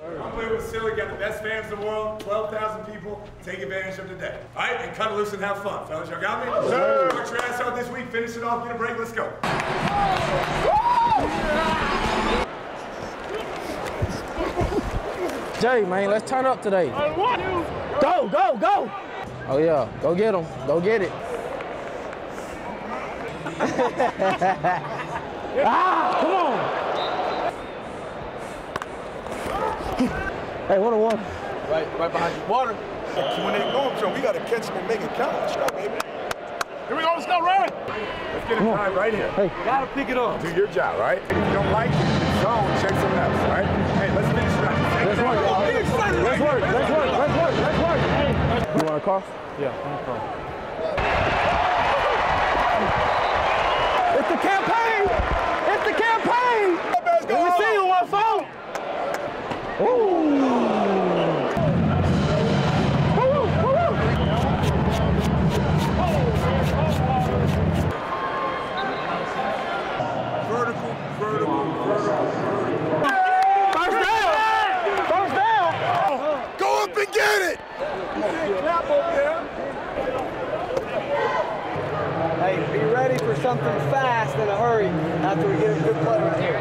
I'm playing with Silly, got the best fans in the world, 12,000 people. Take advantage of today. All right, and cut loose and have fun. Fellas, y'all got me? Sir. Work your ass out this week, finish it off, get a break, let's go. Jay, man, let's turn up today. Go, go, go! Oh yeah, go get him. Go get it. Come on! Hey, what a water. Right behind you. Water. When they go, Joe, we got to catch them and make it count. Let's go, baby. Here we go, let's go, Ray. Let's get it time right here. Hey. You gotta pick it up. Do your job, right? If you don't like it, zone, check something else, right? Hey, let's finish it up. Let's work, y'all. Let's work. You want a car? Yeah, I want a car. It's the campaign! It's the campaign! Let me see you on my phone! Vertical. First down! Go up and get it! Clap over there. Hey, be ready for something fast in a hurry after we get a good play right here.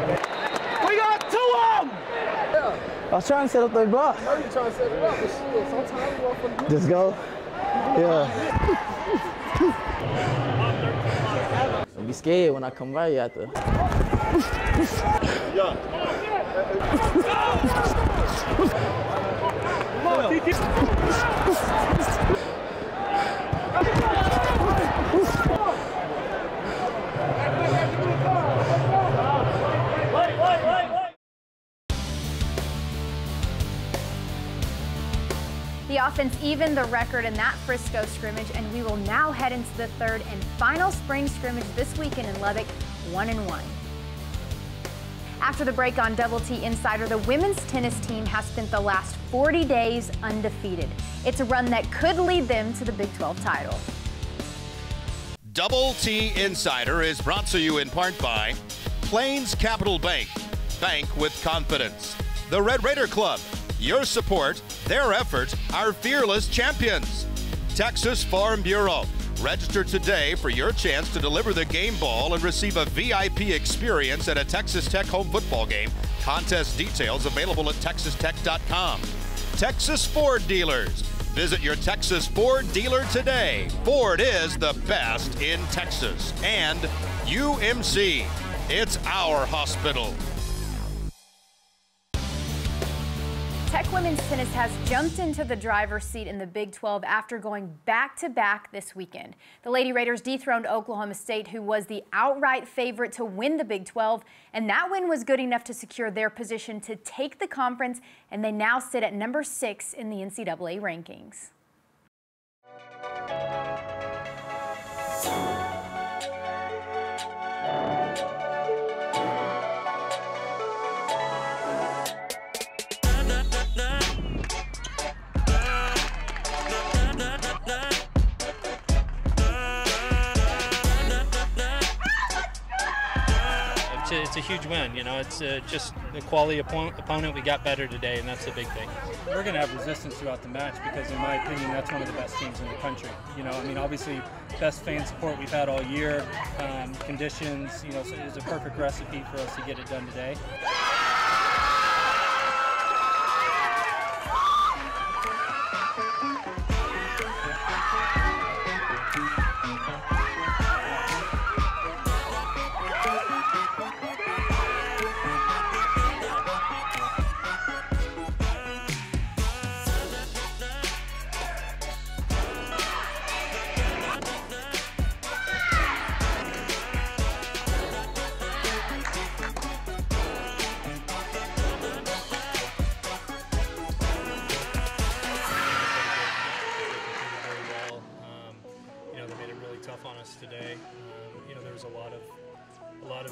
We got 2 of them! I was trying to set up the block. I know you're trying to set it up, but shit, sometimes you want for the Just go. Yeah. Don't be scared when I come by you after. The offense evened the record in that Frisco scrimmage, and we will now head into the third and final spring scrimmage this weekend in Lubbock, 1-1. After the break on Double T Insider, the women's tennis team has spent the last 40 days undefeated. It's a run that could lead them to the Big 12 title. Double T Insider is brought to you in part by Plains Capital Bank. Bank with confidence. The Red Raider Club. Your support, their effort, our fearless champions. Texas Farm Bureau. Register today for your chance to deliver the game ball and receive a VIP experience at a Texas Tech home football game. Contest details available at texastech.com. Texas Ford Dealers. Visit your Texas Ford dealer today. Ford is the best in Texas. And UMC. It's our hospital. Tech women's tennis has jumped into the driver's seat in the Big 12 after going back-to-back this weekend. The Lady Raiders dethroned Oklahoma State, who was the outright favorite to win the Big 12, and that win was good enough to secure their position to take the conference, and they now sit at number 6 in the NCAA rankings. It's a huge win, you know. It's just the quality opponent. We got better today, and that's the big thing. We're going to have resistance throughout the match because, in my opinion, that's one of the best teams in the country. You know, I mean, obviously, best fan support we've had all year. Conditions, you know, so it's a perfect recipe for us to get it done today. Today, you know, there was a lot of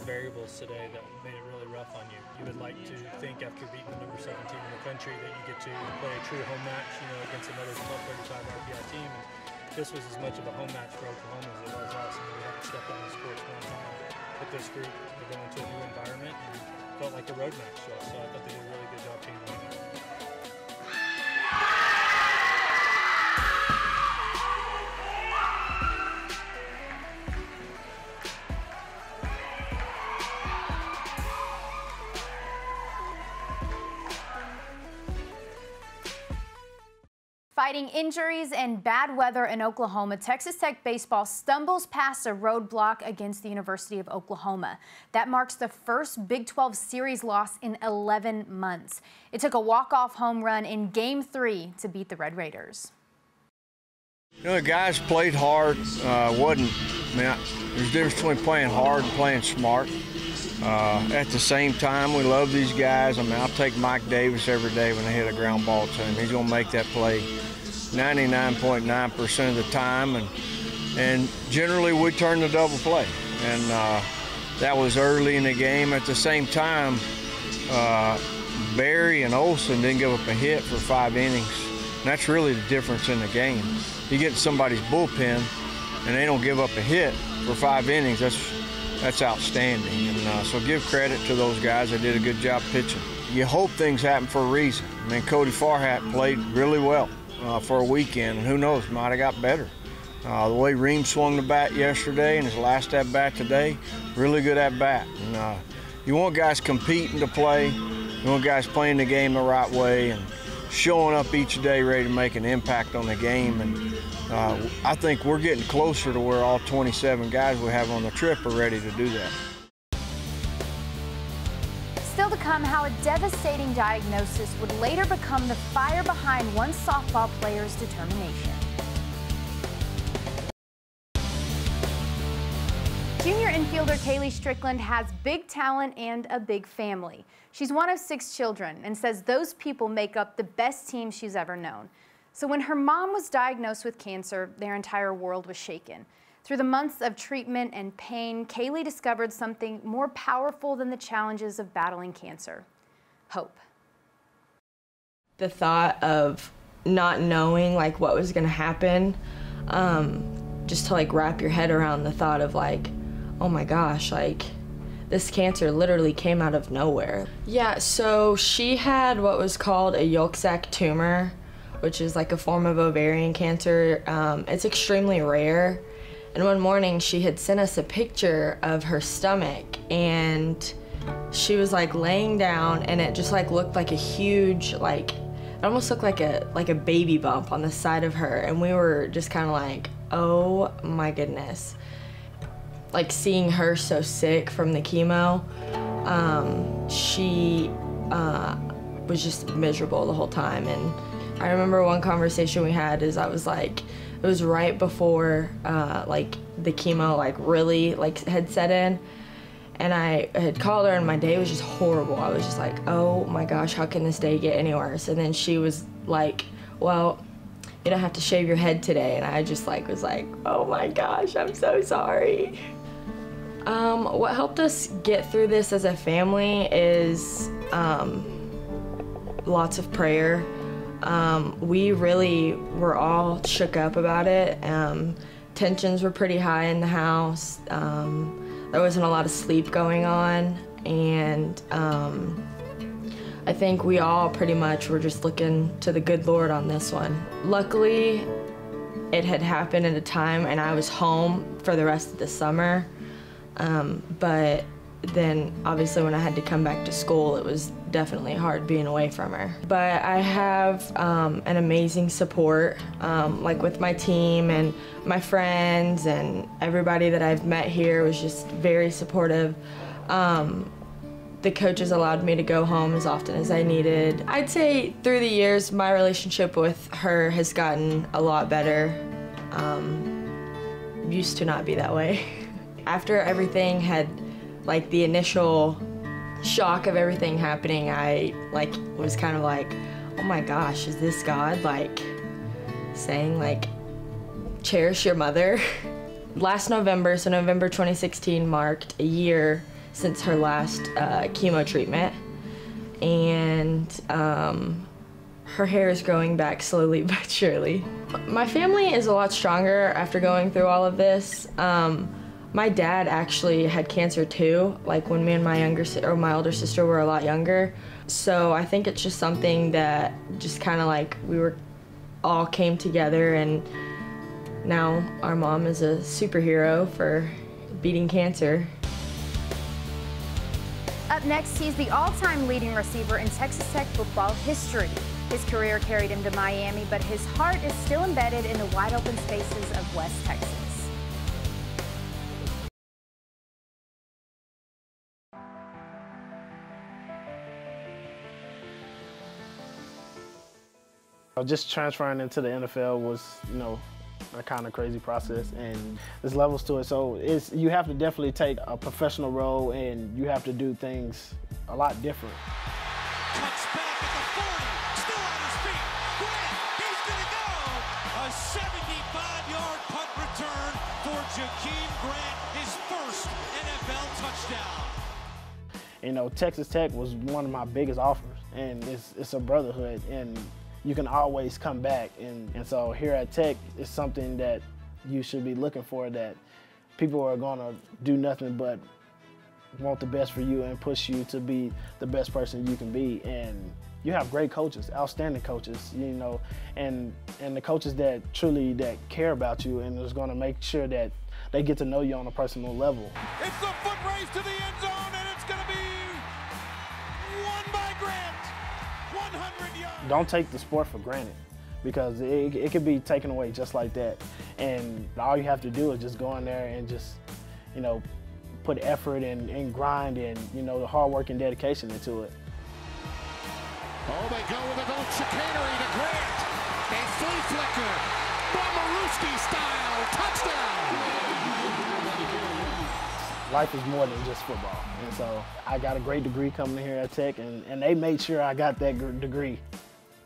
variables today that made it really rough on you. You would like to think after beating the number 7 team in the country that you get to play a true home match, you know, against another 1235 RPI team. And this was as much of a home match for Oklahoma as it was us. And we had to step on the court one time with this group. go into a new environment and felt like a road match. So I thought they did a really good job handling it. Fighting injuries and bad weather in Oklahoma, Texas Tech baseball stumbles past a roadblock against the University of Oklahoma. That marks the first Big 12 series loss in 11 months. It took a walk-off home run in Game 3 to beat the Red Raiders. You know, the guys played hard. There's a difference between playing hard and playing smart. At the same time, we love these guys. I'll take Mike Davis every day when I hit a ground ball to him. He's going to make that play 99.9% of the time, and generally we turn the double play. And that was early in the game. At the same time, Barry and Olsen didn't give up a hit for 5 innings. And that's really the difference in the game. You get somebody's bullpen and they don't give up a hit for 5 innings, that's outstanding. And so give credit to those guys. They did a good job pitching. You hope things happen for a reason. I mean, Cody Farhat played really well for a weekend, and who knows, might have got better. The way Ream swung the bat yesterday and his last at-bat today, really good at-bat. And you want guys competing to play. You want guys playing the game the right way and showing up each day ready to make an impact on the game. And I think we're getting closer to where all 27 guys we have on the trip are ready to do that. Still to come, how a devastating diagnosis would later become the fire behind one softball player's determination. Junior infielder Kaylee Strickland has big talent and a big family. She's one of 6 children and says those people make up the best team she's ever known. So when her mom was diagnosed with cancer, their entire world was shaken. Through the months of treatment and pain, Kaylee discovered something more powerful than the challenges of battling cancer: hope. The thought of not knowing like what was gonna happen, just to like wrap your head around the thought of like, oh my gosh, like this cancer literally came out of nowhere. Yeah, so she had what was called a yolk sac tumor, which is like a form of ovarian cancer. It's extremely rare. And one morning she had sent us a picture of her stomach, and she was like laying down, and it just like looked like a huge, like, it almost looked like a baby bump on the side of her. And we were just kind of like, oh my goodness. Like seeing her so sick from the chemo, she was just miserable the whole time. And I remember one conversation we had is I was like, it was right before like the chemo like really like had set in, and I had called her and my day was just horrible. I was just like, oh my gosh, how can this day get any worse? And then she was like, well, you don't have to shave your head today. And I just like was like, oh my gosh, I'm so sorry. What helped us get through this as a family is lots of prayer. We really were all shook up about it. Tensions were pretty high in the house. There wasn't a lot of sleep going on, and I think we all pretty much were just looking to the good Lord on this one. Luckily, it had happened at a time and I was home for the rest of the summer, but then obviously when I had to come back to school, it was definitely hard being away from her. But I have an amazing support, like with my team and my friends, and everybody that I've met here was just very supportive. The coaches allowed me to go home as often as I needed. I'd say through the years, my relationship with her has gotten a lot better. Used to not be that way. After everything had, like the initial shock of everything happening, I like was kind of like, oh my gosh, is this God like saying like, cherish your mother? Last November, so November 2016, marked a year since her last chemo treatment, and her hair is growing back slowly but surely. My family is a lot stronger after going through all of this. My dad actually had cancer too, like when me and my older sister were a lot younger. So I think it's just something that just kind of like all came together, and now our mom is a superhero for beating cancer. Up next, he's the all-time leading receiver in Texas Tech football history. His career carried him to Miami, but his heart is still embedded in the wide-open spaces of West Texas. Just transferring into the NFL was, a kind of crazy process, and there's levels to it. So you have to definitely take a professional role, and you have to do things a lot different. Cuts back at the 40, still on his feet. Grant, he's gonna go. A 75-yard punt return for Jakeem Grant, his first NFL touchdown. Texas Tech was one of my biggest offers, and it's a brotherhood, and you can always come back. And so here at Tech, it's something that you should be looking for, that people are going to do nothing but want the best for you and push you to be the best person you can be. And you have great coaches, outstanding coaches, and the coaches that care about you and is going to make sure that they get to know you on a personal level. It's the foot race to the end zone, and it's going to be won by Grant. 100 yards. Don't take the sport for granted, because it could be taken away just like that. And all you have to do is just go in there and just, put effort and grind and, the hard work and dedication into it. Oh, they go with a little chicanery to Grant. A flea flicker, Bomarooski style, touchdown. Life is more than just football. And so I got a great degree coming here at Tech, and they made sure I got that degree.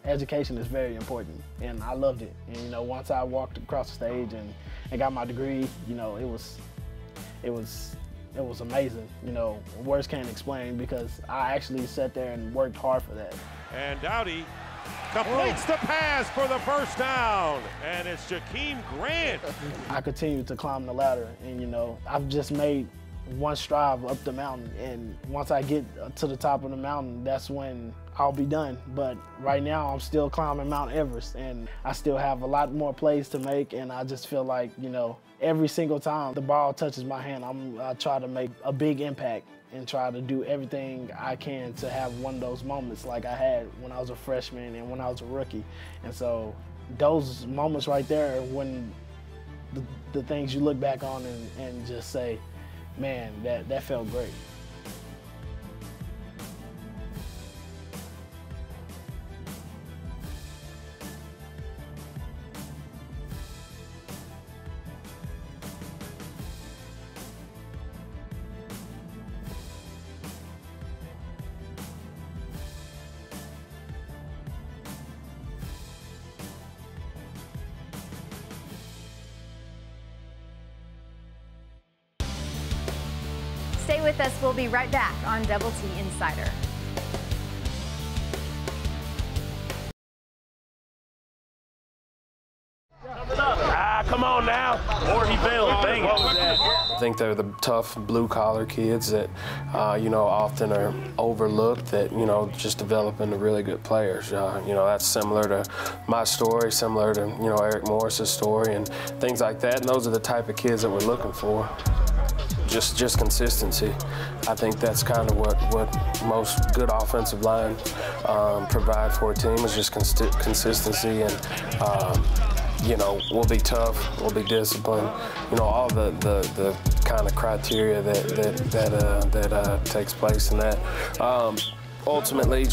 Education is very important, and I loved it. And once I walked across the stage and got my degree, it was amazing. Words can't explain, because I actually sat there and worked hard for that. And Dowdy completes the pass for the first down, and it's Jakeem Grant. I continue to climb the ladder, and I've just made one stride up the mountain, and once I get to the top of the mountain, that's when I'll be done. But right now I'm still climbing Mount Everest, and I still have a lot more plays to make, and I just feel like, every single time the ball touches my hand, I try to make a big impact and try to do everything I can to have one of those moments like I had when I was a freshman and when I was a rookie. And so those moments right there, when the things you look back on and just say, man, that felt great. Stay with us. We'll be right back on Double T Insider. Come on now. Or he bailed. Dang it. I think they're the tough blue-collar kids that, often are overlooked, that, just develop into really good players. That's similar to my story, similar to, Eric Morris's story and things like that. And those are the type of kids that we're looking for. Just consistency. I think that's kind of what most good offensive line provide for a team, is just consistency. And we'll be tough, we'll be disciplined. All the kind of criteria that takes place in that. Ultimately,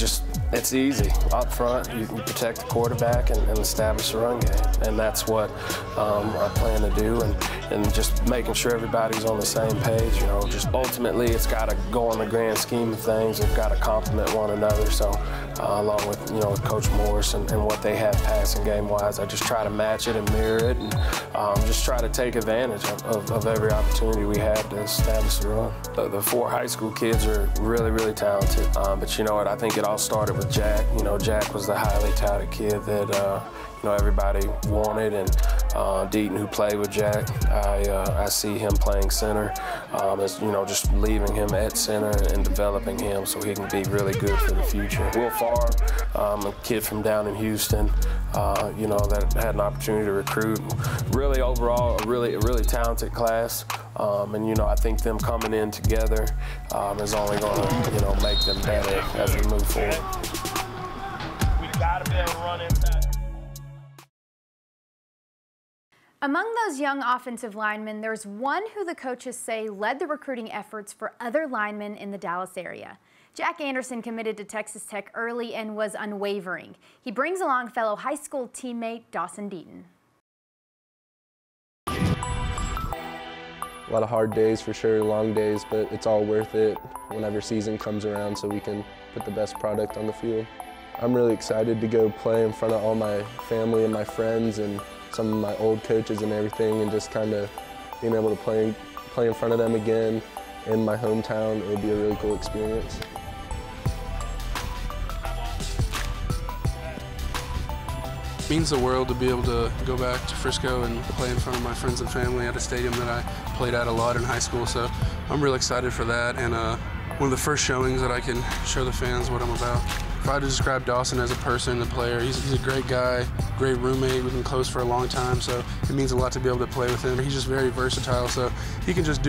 it's easy. Up front, you protect the quarterback and establish the run game. And that's what I plan to do, and just making sure everybody's on the same page. Just ultimately, it's got to go on the grand scheme of things. They've got to complement one another. So along with, with Coach Morris and what they have passing game-wise, I just try to match it and mirror it, and just try to take advantage of every opportunity we have to establish the run. The 4 high school kids are really, really talented. But you know what? I think it all started with Jack. Jack was the highly touted kid that, everybody wanted, and Deaton, who played with Jack, I see him playing center as just leaving him at center and developing him so he can be really good for the future. Will Farr, a kid from down in Houston, that had an opportunity to recruit. Really overall a really talented class, and I think them coming in together is only going to make them better as we move forward. We got to be able to run inside. Among those young offensive linemen, there's one who the coaches say led the recruiting efforts for other linemen in the Dallas area. Jack Anderson committed to Texas Tech early and was unwavering. He brings along fellow high school teammate Dawson Deaton. A lot of hard days for sure, long days, but it's all worth it whenever season comes around so we can put the best product on the field. I'm really excited to go play in front of all my family and my friends and some of my old coaches and everything, and just kind of being able to play in front of them again in my hometown. It would be a really cool experience. It means the world to be able to go back to Frisco and play in front of my friends and family at a stadium that I played at a lot in high school, so I'm really excited for that, and one of the first showings that I can show the fans what I'm about. If I had to describe Dawson as a person, a player, he's a great guy, great roommate. We've been close for a long time, so it means a lot to be able to play with him. He's just very versatile, so he can just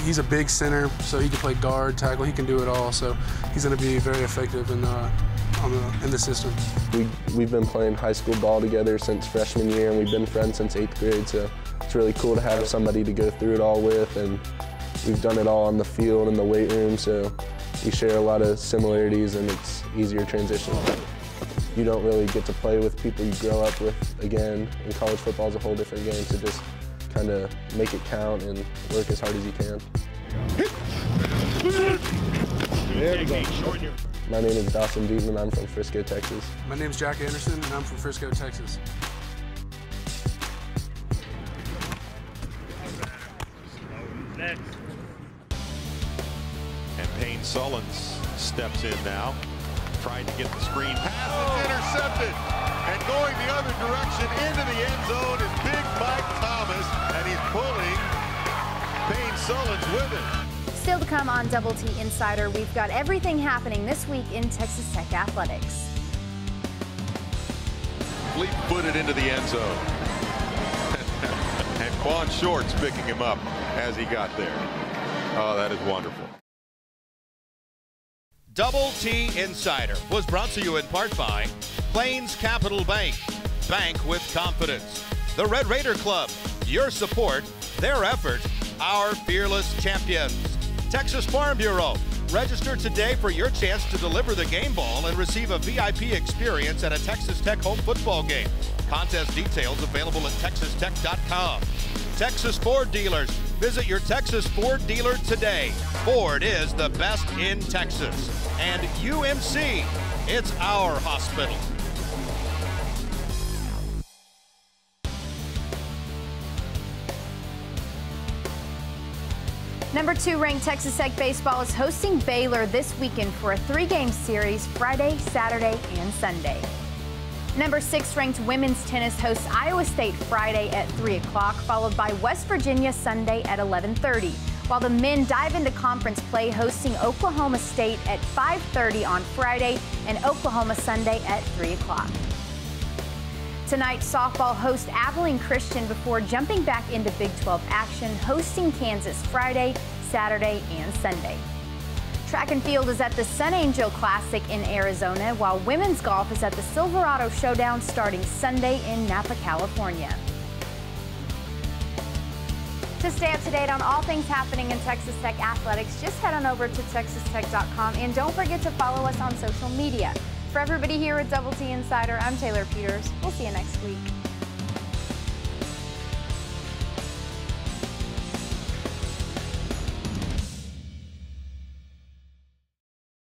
he's a big center, so he can play guard, tackle, he can do it all, so he's going to be very effective in the system. We've been playing high school ball together since freshman year, and we've been friends since 8th grade, so it's really cool to have somebody to go through it all with, and we've done it all on the field and the weight room, so we share a lot of similarities, and it's easier transition. You don't really get to play with people you grow up with again, and college football is a whole different game, so just kind of make it count and work as hard as you can. There we go. My name is Dawson Deaton, and I'm from Frisco, Texas. My name's Jack Anderson, and I'm from Frisco, Texas. Next. And Payne Sullins steps in now, trying to get the screen pass. It's intercepted, and going the other direction into the end zone is Big Mike Thomas, and he's pulling Payne Sullins with it. Still to come on Double T Insider, we've got everything happening this week in Texas Tech athletics. Fleet-footed into the end zone. And Quan Shorts picking him up as he got there. Oh, that is wonderful. Double T Insider was brought to you in part by Plains Capital Bank. Bank with confidence. The Red Raider Club. Your support, their effort, our fearless champions. Texas Farm Bureau. Register today for your chance to deliver the game ball and receive a VIP experience at a Texas Tech home football game. Contest details available at texastech.com. Texas Ford dealers. Visit your Texas Ford dealer today. Ford is the best in Texas. And UMC, it's our hospital. Number 2 ranked Texas Tech baseball is hosting Baylor this weekend for a 3-game series Friday, Saturday, and Sunday. Number 6 ranked women's tennis hosts Iowa State Friday at 3 o'clock, followed by West Virginia Sunday at 11:30, while the men dive into conference play hosting Oklahoma State at 5:30 on Friday and Oklahoma Sunday at 3 o'clock. Tonight, softball hosts Abilene Christian before jumping back into Big 12 action, hosting Kansas Friday, Saturday, and Sunday. Track and field is at the Sun Angel Classic in Arizona, while women's golf is at the Silverado Showdown starting Sunday in Napa, California. To stay up to date on all things happening in Texas Tech athletics, just head on over to texastech.com, and don't forget to follow us on social media. For everybody here at Double T Insider, I'm Taylor Peters. We'll see you next week.